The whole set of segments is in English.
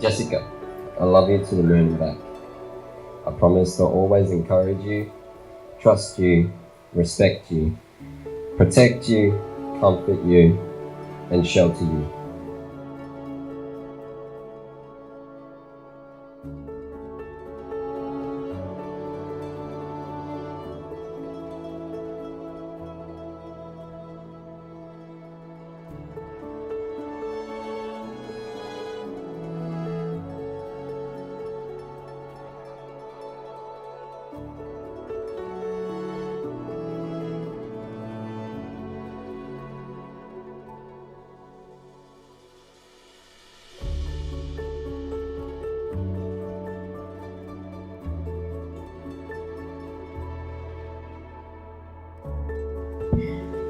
Jessica, I love you to the moon and back. I promise to always encourage you, trust you, respect you, protect you, comfort you, and shelter you.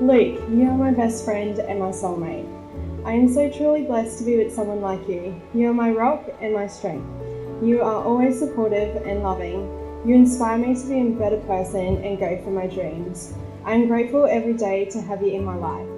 Luke, you are my best friend and my soulmate. I am so truly blessed to be with someone like you. You are my rock and my strength. You are always supportive and loving. You inspire me to be a better person and go for my dreams. I am grateful every day to have you in my life.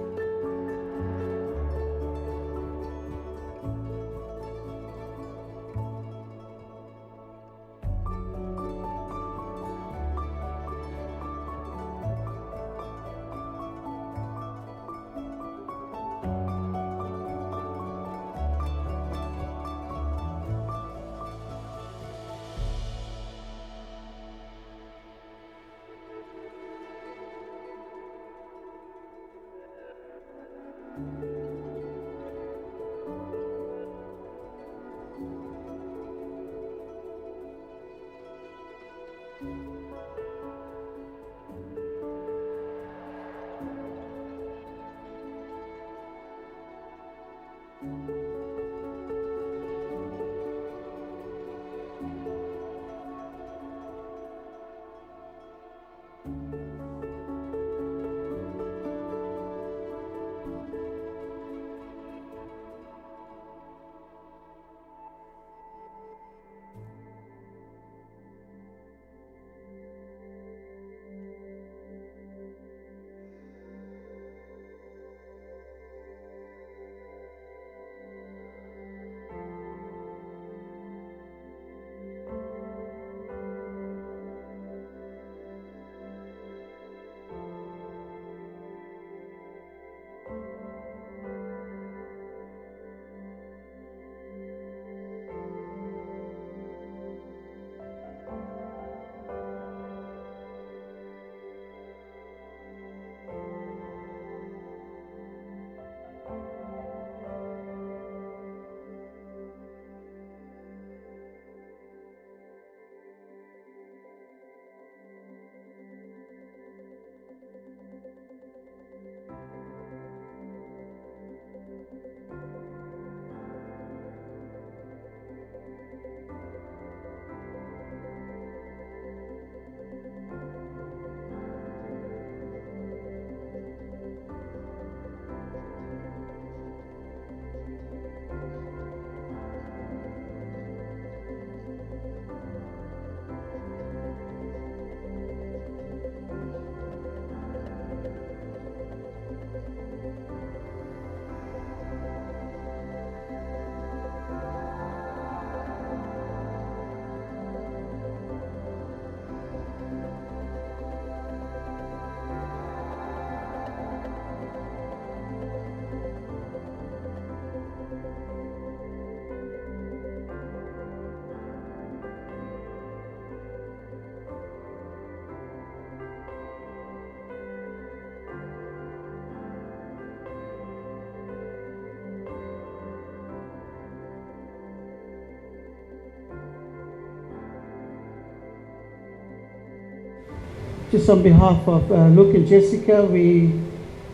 Just on behalf of Luke and Jessica, we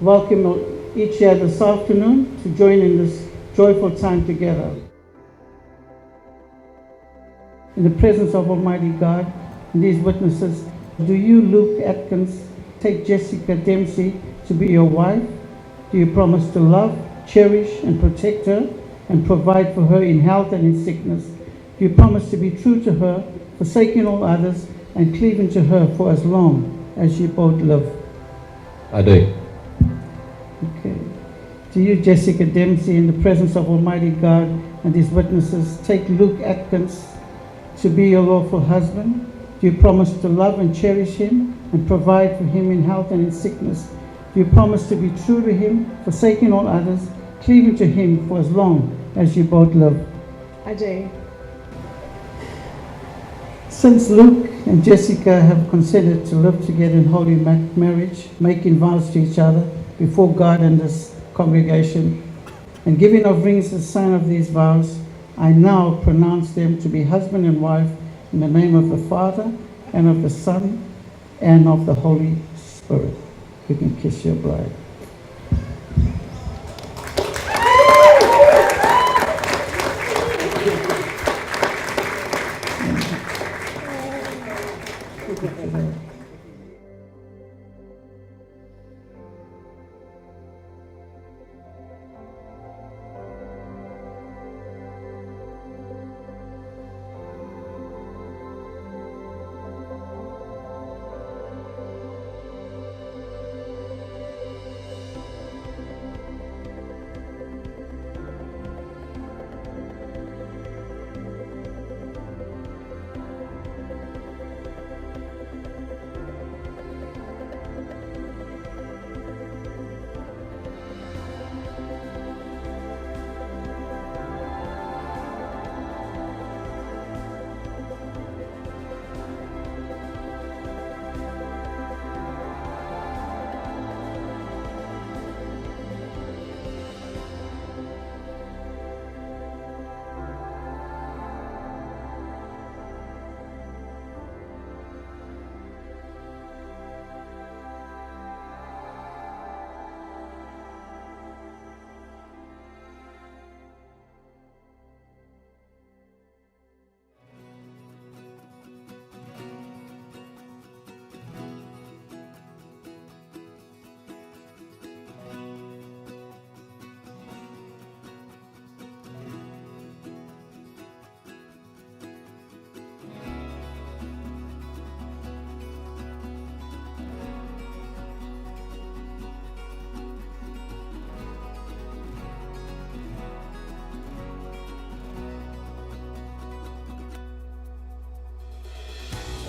welcome each here this afternoon to join in this joyful time together. In the presence of Almighty God and these witnesses, do you, Luke Atkins, take Jessica Dempsey to be your wife? Do you promise to love, cherish and protect her and provide for her in health and in sickness? Do you promise to be true to her, forsaking all others and cleaving to her for as long as you both live? I do. Okay. Do you, Jessica Dempsey, in the presence of Almighty God and His witnesses, take Luke Atkins to be your lawful husband? Do you promise to love and cherish him and provide for him in health and in sickness? Do you promise to be true to him, forsaking all others, cleaving to him for as long as you both live? I do. Since Luke and Jessica have consented to live together in holy marriage, making vows to each other before God and this congregation, and giving of rings as a sign of these vows, I now pronounce them to be husband and wife in the name of the Father and of the Son and of the Holy Spirit. You can kiss your bride.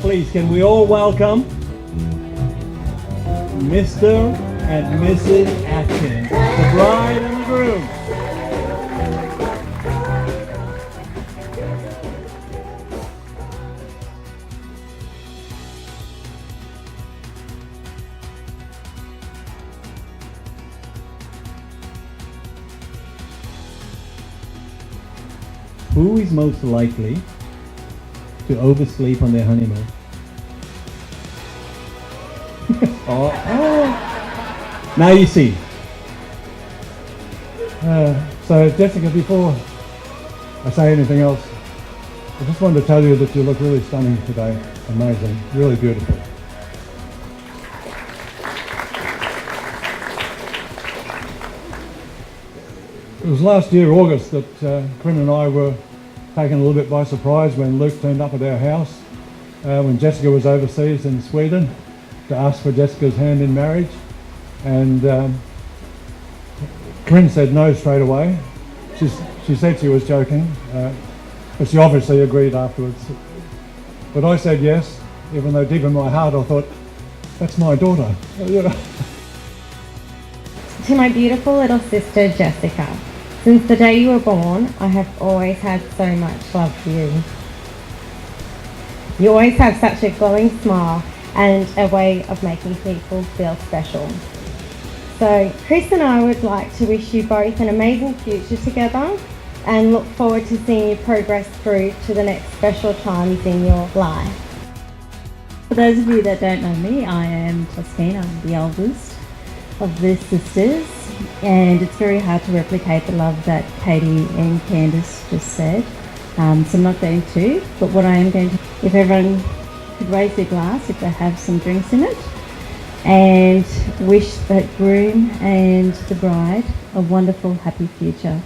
Please, can we all welcome Mr. and Mrs. Atkins, the bride and the groom. Who is most likely to oversleep on their honeymoon? Oh. Now you see. So Jessica, before I say anything else, I just wanted to tell you that you look really stunning today. Amazing, really beautiful. It was last year, August, that Corinne and I were taken a little bit by surprise when Luke turned up at our house when Jessica was overseas in Sweden to ask for Jessica's hand in marriage. And Corinne said no straight away. She said she was joking, but she obviously agreed afterwards. But I said yes, even though deep in my heart I thought, that's my daughter. To my beautiful little sister Jessica, since the day you were born, I have always had so much love for you. You always have such a glowing smile and a way of making people feel special. So Chris and I would like to wish you both an amazing future together and look forward to seeing you progress through to the next special times in your life. For those of you that don't know me, I am Justine. I'm the oldest of the sisters, and it's very hard to replicate the love that Katie and Candice just said. So I'm not going to, but what I am going to, if everyone could raise their glass if they have some drinks in it, and wish the groom and the bride a wonderful, happy future.